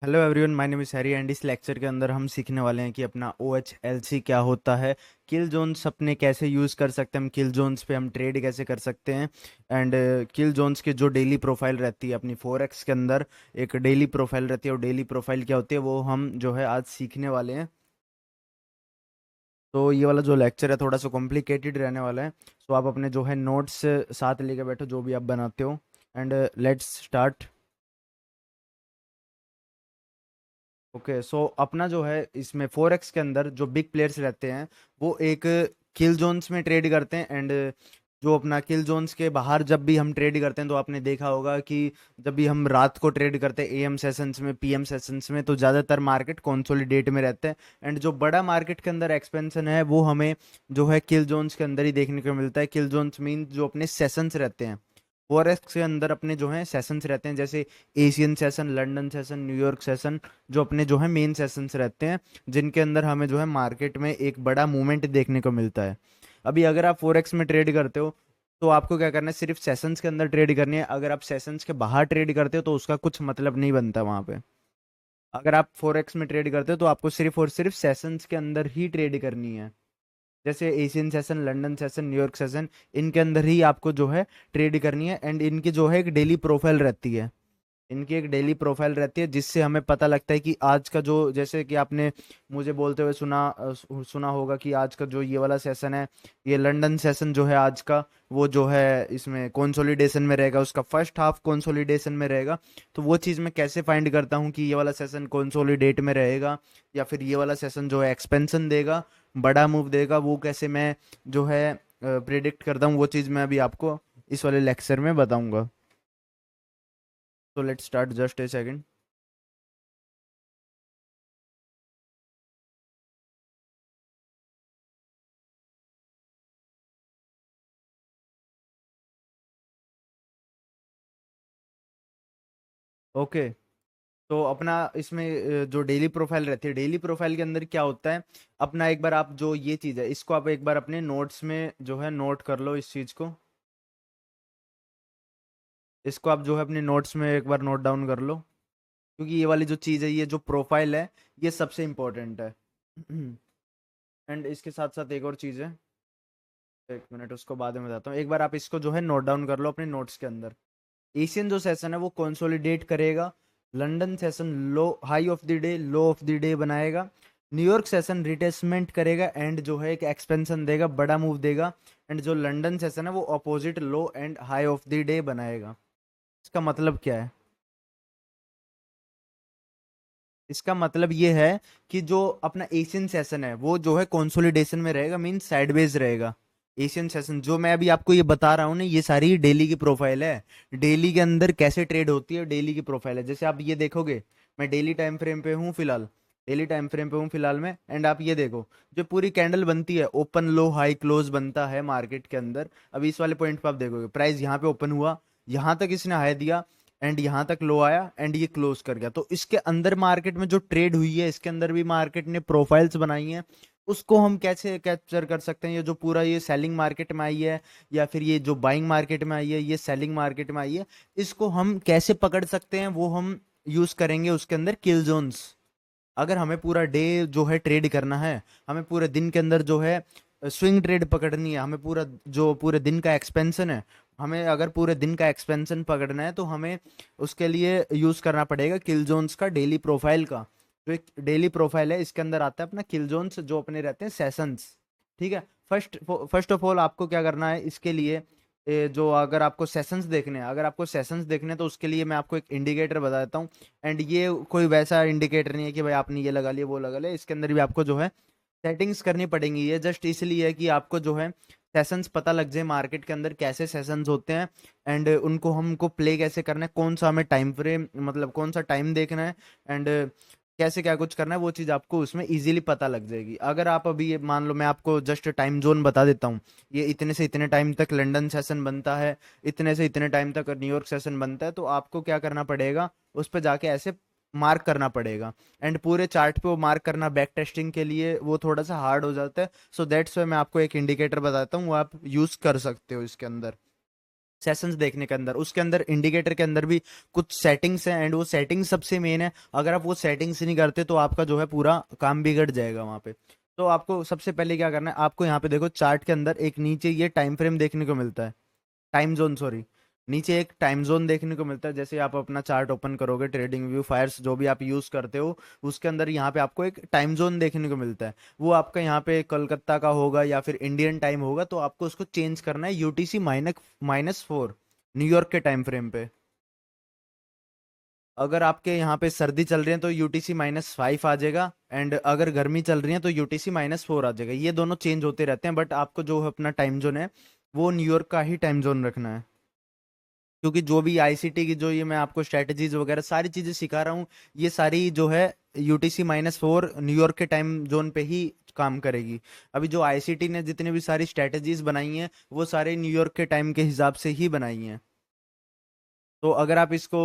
Hello everyone, my name is Harry and इस lecture के अंदर हम सीखने वाले हैं कि अपना OHLC क्या होता है। किल जोन्स अपने कैसे यूज़ कर सकते हैं, हम किल जोन्स पे हम ट्रेड कैसे कर सकते हैं। एंड किल जोन्स की जो डेली प्रोफाइल रहती है अपनी फोरेक्स के अंदर, एक डेली प्रोफाइल रहती है। और डेली प्रोफाइल क्या होती है वो हम जो है आज सीखने वाले हैं। तो ये वाला जो लेक्चर है थोड़ा सा कॉम्प्लिकेटेड रहने वाला है। सो आप अपने जो है नोट्स साथ लेके बैठो, जो भी आप बनाते हो। And let's start. ओके, सो अपना जो है इसमें फोरेक्स के अंदर जो बिग प्लेयर्स रहते हैं वो एक किल जोन्स में ट्रेड करते हैं। एंड जो अपना किल जोन्स के बाहर जब भी हम ट्रेड करते हैं तो आपने देखा होगा कि जब भी हम रात को ट्रेड करते हैं AM सेशंस में, PM सेशंस में, तो ज़्यादातर मार्केट कंसोलिडेट में रहते हैं। एंड जो बड़ा मार्केट के अंदर एक्सपेंशन है वो हमें जो है किल जोन्स के अंदर ही देखने को मिलता है। किल जोन्स मीन जो अपने सेशंस रहते हैं, फॉरेक्स के अंदर अपने जो है सेशंस रहते हैं, जैसे Asian session, London session, New York session, जो अपने जो है मेन सेशंस रहते हैं, जिनके अंदर हमें जो है मार्केट में एक बड़ा मूवमेंट देखने को मिलता है। अभी अगर आप फॉरेक्स में ट्रेड करते हो तो आपको क्या करना है, सिर्फ सेशंस के अंदर ट्रेड करनी है। अगर आप सेशंस के बाहर ट्रेड करते हो तो उसका कुछ मतलब नहीं बनता वहां पे। अगर आप फॉरेक्स में ट्रेड करते हो तो आपको सिर्फ और सिर्फ सेशंस के अंदर ही ट्रेड करनी है। जैसे Asian session, London session, New York session, इनके अंदर ही आपको जो है ट्रेड करनी है। एंड इनकी जो है एक डेली प्रोफाइल रहती है। इनकी एक डेली प्रोफाइल रहती है जिससे हमें पता लगता है कि आज का जो, जैसे कि आपने मुझे बोलते हुए सुना होगा कि आज का जो ये वाला सेशन है, ये लंदन सेशन जो है आज का, वो जो है इसमें कंसोलिडेशन में रहेगा, उसका फर्स्ट हाफ कंसोलिडेशन में रहेगा। तो वो चीज़ मैं कैसे फाइंड करता हूँ कि ये वाला सेशन कंसोलिडेट में रहेगा या फिर ये वाला सेशन जो है एक्सपेंशन देगा, बड़ा मूव देगा, वो कैसे मैं जो है प्रिडिक्ट करता हूँ, वो चीज़ मैं अभी आपको इस वाले लेक्चर में बताऊंगा। तो let's start, just a second. Okay, तो अपना इसमें जो डेली प्रोफाइल रहती है, डेली प्रोफाइल के अंदर क्या होता है, अपना एक बार आप जो ये चीज़ है इसको आप एक बार अपने नोट्स में जो है नोट कर लो इस चीज़ को। इसको आप जो है अपने नोट्स में एक बार नोट डाउन कर लो, क्योंकि ये वाली जो चीज़ है, ये जो प्रोफाइल है, ये सबसे इम्पोर्टेंट है। एंड इसके साथ साथ एक और चीज़ है, एक मिनट उसको बाद में बताता हूँ। एक बार आप इसको जो है नोट डाउन कर लो अपने नोट्स के अंदर। एशियन जो सेशन है वो कंसोलिडेट करेगा। London session low, high of the day, low of the day बनाएगा। न्यूयॉर्क सेशन रिटेसमेंट करेगा एंड जो है एक एक्सपेंशन देगा, बड़ा मूव देगा। एंड जो लंदन सेशन है वो opposite low and high of the day बनाएगा। इसका मतलब क्या है? इसका मतलब ये है कि जो अपना एशियन सेशन है वो जो है कंसोलिडेशन में रहेगा, मीन साइडवेज रहेगा। एशियन सेशन जो मैं अभी आपको ये बता रहा हूँ ना, ये सारी डेली की प्रोफाइल है। डेली के अंदर कैसे ट्रेड होती है, डेली की प्रोफाइल है। जैसे आप ये देखोगे, मैं डेली टाइम फ्रेम पे हूँ फिलहाल, डेली टाइम फ्रेम पे हूँ फिलहाल में। एंड आप ये देखो, जो पूरी कैंडल बनती है, ओपन लो हाई क्लोज बनता है मार्केट के अंदर। अभी इस वाले पॉइंट पे आप देखोगे प्राइस यहाँ पे ओपन हुआ, यहाँ तक इसने हाई दिया, एंड यहाँ तक लो आया, एंड ये क्लोज कर गया। तो इसके अंदर मार्केट में जो ट्रेड हुई है, इसके अंदर भी मार्केट ने प्रोफाइल्स बनाई हैं। उसको हम कैसे कैप्चर कर सकते हैं? ये जो पूरा ये सेलिंग मार्केट में आई है, या फिर ये जो बाइंग मार्केट में आई है, ये सेलिंग मार्केट में आई है, इसको हम कैसे पकड़ सकते हैं, वो हम यूज करेंगे उसके अंदर किल जोन्स। अगर हमें पूरा डे जो है ट्रेड करना है, हमें पूरे दिन के अंदर जो है स्विंग ट्रेड पकड़नी है, हमें पूरा जो पूरे दिन का एक्सपेंशन है, हमें अगर पूरे दिन का एक्सपेंशन पकड़ना है तो हमें उसके लिए यूज करना पड़ेगा किल जोन्स का, डेली प्रोफाइल का। जो एक डेली प्रोफाइल है इसके अंदर आता है अपना किल जोन्स, जो अपने रहते हैं सेशंस। ठीक है, फर्स्ट ऑफ ऑल आपको क्या करना है इसके लिए, जो अगर आपको सेशंस देखने हैं, अगर आपको सेशंस देखने हैं तो उसके लिए मैं आपको एक इंडिकेटर बता देता हूँ। एंड ये कोई वैसा इंडिकेटर नहीं है कि भाई आपने ये लगा लिया वो लगा लिया, इसके अंदर भी आपको जो है सेटिंग्स करनी पड़ेंगी। ये जस्ट इसलिए है कि आपको जो है सेशंस पता लग जाए मार्केट के अंदर कैसे सेशंस होते हैं, एंड उनको हमको प्ले कैसे करना है, कौन सा हमें टाइम फ्रेम, मतलब कौन सा टाइम देखना है, एंड कैसे क्या कुछ करना है, वो चीज़ आपको उसमें इजीली पता लग जाएगी। अगर आप अभी ये मान लो, मैं आपको जस्ट टाइम जोन बता देता हूँ, ये इतने से इतने टाइम तक लंदन सेशन बनता है, इतने से इतने टाइम तक न्यूयॉर्क सेशन बनता है, तो आपको क्या करना पड़ेगा, उस पर जाके ऐसे मार्क करना पड़ेगा। एंड पूरे चार्ट पे वो मार्क करना बैक टेस्टिंग के लिए वो थोड़ा सा हार्ड हो जाता है। सो दैट्स वाई मैं आपको एक इंडिकेटर बताता हूँ, वो आप यूज कर सकते हो इसके अंदर। सेशंस देखने के अंदर, उसके अंदर इंडिकेटर के अंदर भी कुछ सेटिंग्स हैं, एंड वो सेटिंग्स सबसे मेन है। अगर आप वो सेटिंग्स नहीं करते तो आपका जो है पूरा काम बिगड़ जाएगा वहां पे। तो आपको सबसे पहले क्या करना है, आपको यहाँ पे देखो चार्ट के अंदर एक नीचे ये टाइम फ्रेम देखने को मिलता है, टाइम जोन सॉरी, नीचे एक टाइम जोन देखने को मिलता है। जैसे आप अपना चार्ट ओपन करोगे, ट्रेडिंग व्यू फायर्स जो भी आप यूज करते हो, उसके अंदर यहाँ पे आपको एक टाइम जोन देखने को मिलता है। वो आपका यहाँ पे कोलकाता का होगा या फिर इंडियन टाइम होगा, तो आपको उसको चेंज करना है यूटीसी -4, न्यूयॉर्क के टाइम फ्रेम पे। अगर आपके यहाँ पे सर्दी चल रही है तो यूटीसी -5 आ जाएगा, एंड अगर गर्मी चल रही है तो यूटीसी -4 आ जाएगा। ये दोनों चेंज होते रहते हैं, बट आपको जो अपना टाइम जोन है वो न्यूयॉर्क का ही टाइम जोन रखना है। क्योंकि जो भी आईसीटी की जो ये मैं आपको स्ट्रेटजीज वगैरह सारी चीजें सिखा रहा हूँ, ये सारी जो है यूटीसी -4 न्यूयॉर्क के टाइम जोन पे ही काम करेगी। अभी जो आईसीटी ने जितनी भी सारी स्ट्रेटजीज बनाई हैं वो सारे न्यूयॉर्क के टाइम के हिसाब से ही बनाई हैं। तो अगर आप इसको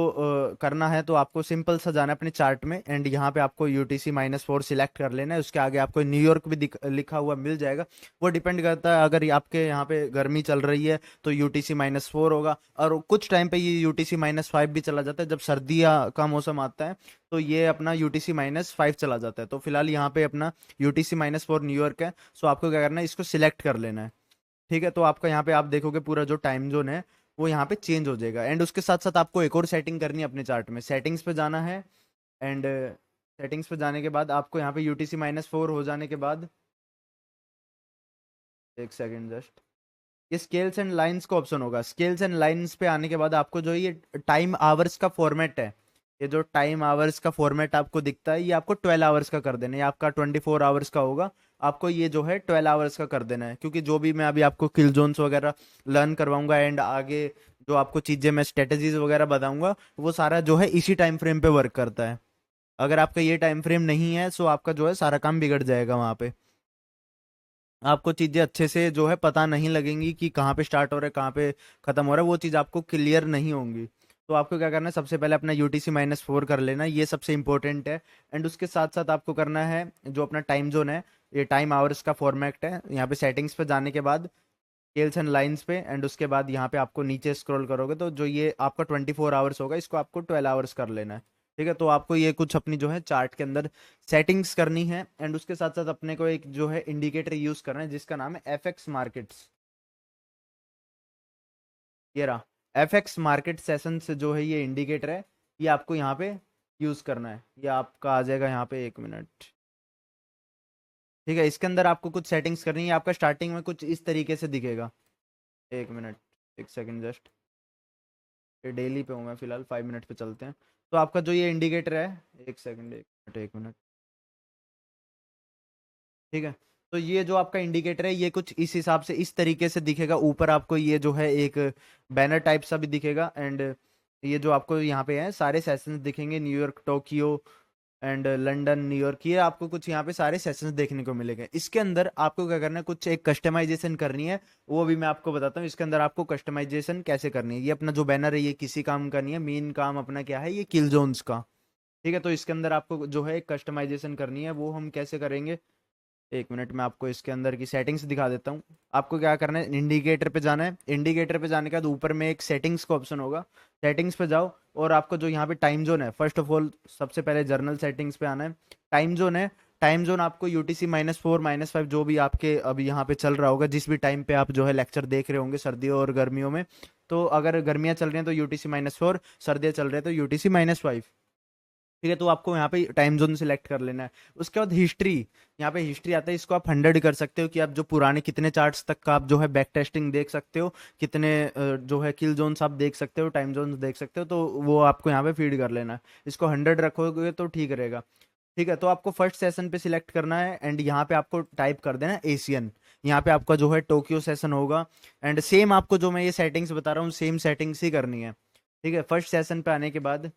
करना है तो आपको सिंपल सा जाना है अपने चार्ट में, एंड यहाँ पे आपको यूटीसी -4 सिलेक्ट कर लेना है। उसके आगे आपको न्यूयॉर्क भी लिखा हुआ मिल जाएगा। वो डिपेंड करता है, अगर आपके यहाँ पे गर्मी चल रही है तो यूटीसी -4 होगा, और कुछ टाइम पे ये यूटीसी -5 भी चला जाता है। जब सर्दियाँ का मौसम आता है तो ये अपना यूटीसी -5 चला जाता है। तो फिलहाल यहाँ पे अपना यूटीसी -4 न्यूयॉर्क है। सो आपको क्या करना है, इसको सिलेक्ट कर लेना है। ठीक है, तो आपका यहाँ पे आप देखोगे पूरा जो टाइम जोन है वो यहाँ पे चेंज हो जाएगा। एंड उसके साथ साथ आपको एक और सेटिंग करनी है अपने चार्ट में, सेटिंग्स पे जाना है। एंड सेटिंग्स पे जाने के बाद आपको यहाँ पे यूटीसी -4 हो जाने के बाद, एक सेकेंड जस्ट, ये स्केल्स एंड लाइंस का ऑप्शन होगा। स्केल्स एंड लाइंस पे आने के बाद आपको जो ये टाइम आवर्स का फॉर्मेट है, ये जो टाइम आवर्स का फॉर्मेट आपको दिखता है, ये आपको 12 आवर्स का कर देना है। ये आपका 24 आवर्स का होगा, आपको ये जो है 12 आवर्स का कर देना है। क्योंकि जो भी मैं अभी आपको किल जोन्स वगैरह लर्न करवाऊंगा, एंड आगे जो आपको चीजें मैं स्ट्रेटेजीज वगैरह बताऊंगा, वो सारा जो है इसी टाइम फ्रेम पे वर्क करता है। अगर आपका ये टाइम फ्रेम नहीं है सो आपका जो है सारा काम बिगड़ जाएगा वहां पे। आपको चीजें अच्छे से जो है पता नहीं लगेंगी कि कहाँ पे स्टार्ट हो रहा है कहाँ पे खत्म हो रहा है, वो चीज आपको क्लियर नहीं होंगी। तो आपको क्या करना है, सबसे पहले अपना यूटीसी -4 कर लेना, ये सबसे इंपॉर्टेंट है। एंड उसके साथ साथ आपको करना है जो अपना टाइम जोन है, ये टाइम आवर्स का फॉर्मेट है, यहाँ पे सेटिंग्स पे जाने के बाद स्केल्स एंड लाइंस पे, एंड उसके बाद यहाँ पे आपको नीचे स्क्रॉल करोगे तो जो ये आपका 24 आवर्स होगा, इसको आपको 12 आवर्स कर लेना है। ठीक है, तो आपको ये कुछ अपनी जो है चार्ट के अंदर सेटिंग्स करनी है। एंड उसके साथ साथ अपने को एक जो है इंडिकेटर यूज करना है जिसका नाम है एफएक्स मार्केट्स। ये रहा एफएक्स मार्केट सेशन से जो है ये इंडिकेटर है, ये आपको यहाँ पे यूज करना है। ये आपका आ जाएगा यहाँ पे, एक मिनट। ठीक है, इसके अंदर आपको कुछ सेटिंग्स करनी है। आपका स्टार्टिंग में कुछ इस तरीके से दिखेगा, एक मिनट, एक सेकंड जस्ट। ये डेली पे हूँ मैं फिलहाल, 5 मिनट पे चलते हैं। तो आपका जो ये इंडिकेटर है, एक सेकंड, एक मिनट, एक मिनट। ठीक है, तो ये जो आपका इंडिकेटर है ये कुछ इस हिसाब से इस तरीके से दिखेगा। ऊपर आपको ये जो है एक बैनर टाइप सा भी दिखेगा, एंड ये जो आपको यहाँ पे है सारे सेशंस दिखेंगे, New York, Tokyo and London, New York, ये आपको कुछ यहाँ पे सारे सेशंस देखने को मिलेंगे। इसके अंदर आपको क्या करना है, कुछ एक कस्टमाइजेशन करनी है, वो भी मैं आपको बताता हूँ। इसके अंदर आपको कस्टमाइजेशन कैसे करनी है। ये अपना जो बैनर है ये किसी काम का नहीं है, मेन काम अपना क्या है, ये किल जोन्स का। ठीक है, तो इसके अंदर आपको जो है कस्टमाइजेशन करनी है, वो हम कैसे करेंगे, एक मिनट में आपको इसके अंदर की सेटिंग्स दिखा देता हूँ। आपको क्या करना है, इंडिकेटर पे जाना है। इंडिकेटर पे जाने के बाद ऊपर में एक सेटिंग्स का ऑप्शन होगा, सेटिंग्स पे जाओ, और आपको जो यहाँ पे टाइम जोन है, फर्स्ट ऑफ ऑल सबसे पहले जर्नल सेटिंग्स पे आना है। टाइम जोन है, टाइम जोन आपको यूटीसी -4 -5 जो भी आपके अभी यहाँ पे चल रहा होगा, जिस भी टाइम पे आप जो है लेक्चर देख रहे होंगे सर्दियों और गर्मियों में। तो अगर गर्मियाँ चल रही हैं तो यूटीसी -4, सर्दियाँ चल रही है तो यूटीसी -5। ठीक है, तो आपको यहाँ पे टाइम जोन सिलेक्ट कर लेना है। उसके बाद हिस्ट्री, यहाँ पे हिस्ट्री आता है, इसको आप 100 कर सकते हो कि आप जो पुराने कितने चार्ट्स तक का आप जो है बैक टेस्टिंग देख सकते हो, कितने जो है किल जोन्स आप देख सकते हो, टाइम जोन्स देख सकते हो, तो वो आपको यहाँ पे फीड कर लेना है। इसको 100 रखोगे तो ठीक रहेगा। ठीक है, तो आपको फर्स्ट सेशन पे सिलेक्ट करना है, एंड यहाँ पे आपको टाइप कर देना है एशियन। यहाँ पे आपका जो है टोक्यो सेशन होगा, एंड सेम आपको जो मैं ये सेटिंग्स बता रहा हूँ सेम सेटिंग्स ही करनी है। ठीक है, फर्स्ट सेशन पे आने के बाद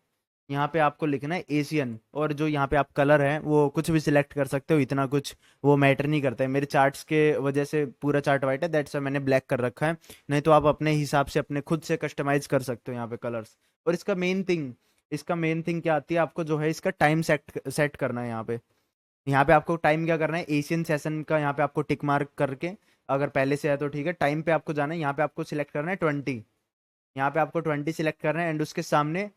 यहाँ पे आपको लिखना है एशियन, और जो यहाँ पे आप कलर है वो कुछ भी सिलेक्ट कर सकते हो, इतना कुछ वो मैटर नहीं करता है। मेरे चार्ट्स के वजह से पूरा चार्ट वाइट है, दैट्स मैंने ब्लैक कर रखा है। नहीं तो आप अपने हिसाब से अपने खुद से कस्टमाइज कर सकते हो यहाँ पे कलर्स। और इसका मेन थिंग क्या आती है, आपको जो है इसका टाइम सेट सेट करना है। यहाँ पे आपको टाइम क्या करना है, एशियन सेशन का यहाँ पे आपको टिक मार्क करके, अगर पहले से है तो ठीक है, टाइम पे आपको जाना है, यहाँ पे आपको सिलेक्ट करना है 20। यहाँ पे आपको 20 सिलेक्ट करना है एंड उसके सामने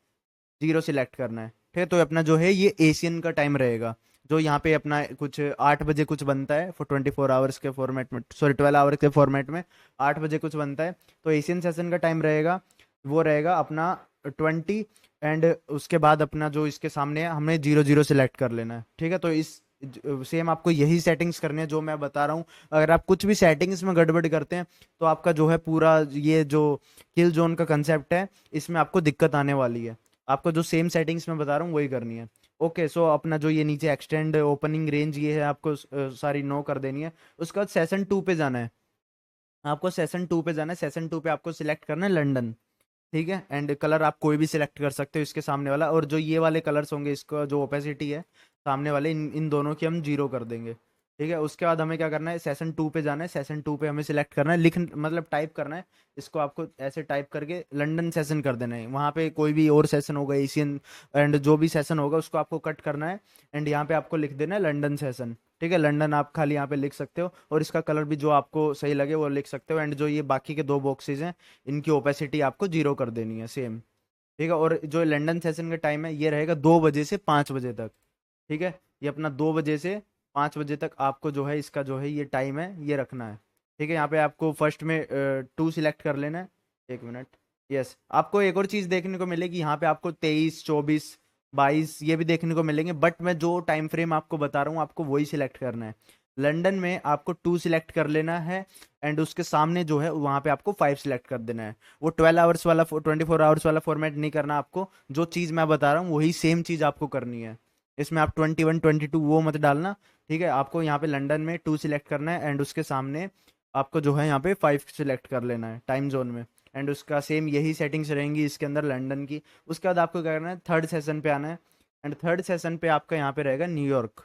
0 सिलेक्ट करना है। ठीक है, तो अपना जो है ये एशियन का टाइम रहेगा, जो यहाँ पे अपना कुछ 8 बजे कुछ बनता है फॉर 24 आवर्स के फॉर्मेट में, सॉरी 12 आवर के फॉर्मेट में 8 बजे कुछ बनता है। तो एशियन सेशन का टाइम रहेगा, वो रहेगा अपना 20, एंड उसके बाद अपना जो इसके सामने है हमें 0 0 सिलेक्ट कर लेना है। ठीक है, तो इस सेम आपको यही सेटिंग्स करने हैं जो मैं बता रहा हूँ। अगर आप कुछ भी सेटिंग्स में गड़बड़ करते हैं तो आपका जो है पूरा ये जो किल जोन का कंसेप्ट है इसमें आपको दिक्कत आने वाली है। आपको जो सेम सेटिंग्स मैं बता रहा हूँ वही करनी है। ओके, सो अपना जो ये नीचे एक्सटेंड ओपनिंग रेंज ये है आपको सारी नो कर देनी है। उसके बाद सेशन 2 पे जाना है, आपको सेशन 2 पे जाना है। सेशन 2 पे आपको सिलेक्ट करना है लंदन। ठीक है, एंड कलर आप कोई भी सिलेक्ट कर सकते हो इसके सामने वाला, और जो ये वाले कलर्स होंगे इसका जो ओपेसिटी है सामने वाले, इन दोनों की हम 0 कर देंगे। ठीक है, उसके बाद हमें क्या करना है, सेशन 2 पे जाना है। सेशन 2 पे हमें सिलेक्ट करना है, लिख मतलब टाइप करना है। इसको आपको ऐसे टाइप करके लंदन सेशन कर देना है। वहाँ पे कोई भी और सेशन होगा एशियन एंड जो भी सेशन होगा उसको आपको कट करना है, एंड यहाँ पे आपको लिख देना है लंदन सेशन। ठीक है, लंदन आप खाली यहाँ पे लिख सकते हो, और इसका कलर भी जो आपको सही लगे वो लिख सकते हो। एंड जो ये बाकी के 2 बॉक्सेज हैं इनकी ओपेसिटी आपको 0 कर देनी है सेम। ठीक है, और जो लंदन सेशन का टाइम है ये रहेगा 2 बजे से 5 बजे तक। ठीक है, ये अपना 2 बजे से 5 बजे तक आपको जो है इसका जो है ये टाइम है ये रखना है। ठीक है, यहाँ पे आपको फर्स्ट में 2 सिलेक्ट कर लेना है। 1 मिनट। यस, आपको एक और चीज़ देखने को मिलेगी यहाँ पे, आपको 23 24 22 ये भी देखने को मिलेंगे, बट मैं जो टाइम फ्रेम आपको बता रहा हूँ आपको वही सिलेक्ट करना है। लंदन में आपको 2 सिलेक्ट कर लेना है, एंड उसके सामने जो है वहाँ पे आपको 5 सिलेक्ट कर देना है। वो 12 आवर्स वाला 24 आवर्स वाला फॉर्मेट नहीं करना आपको, जो चीज़ मैं बता रहा हूँ वही सेम चीज़ आपको करनी है। इसमें आप 21 22 वो मत डालना। ठीक है, आपको यहाँ पे लंदन में 2 सिलेक्ट करना है, एंड उसके सामने आपको जो है यहाँ पे 5 सिलेक्ट कर लेना है टाइम जोन में। एंड उसका सेम यही सेटिंग्स रहेंगी इसके अंदर लंदन की। उसके बाद आपको क्या करना है, थर्ड सेशन पे आना है, एंड थर्ड सेशन पे आपका यहाँ पे रहेगा न्यूयॉर्क।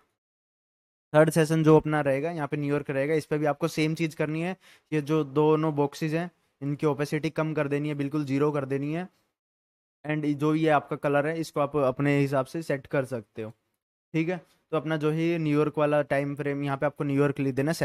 थर्ड सेशन जो अपना रहेगा यहाँ पे न्यूयॉर्क रहेगा, इस पे भी आपको सेम चीज़ करनी है। ये जो दोनों बॉक्सेज हैं इनकी ओपेसिटी कम कर देनी है, बिल्कुल 0 कर देनी है। एंड जो ये आपका कलर है इसको आप अपने हिसाब से सेट कर सकते हो। ठीक है, तो अपना जो है ये न्यूयॉर्क वाला टाइम फ्रेम यहाँ पे आपको न्यूयॉर्क लिख देना है।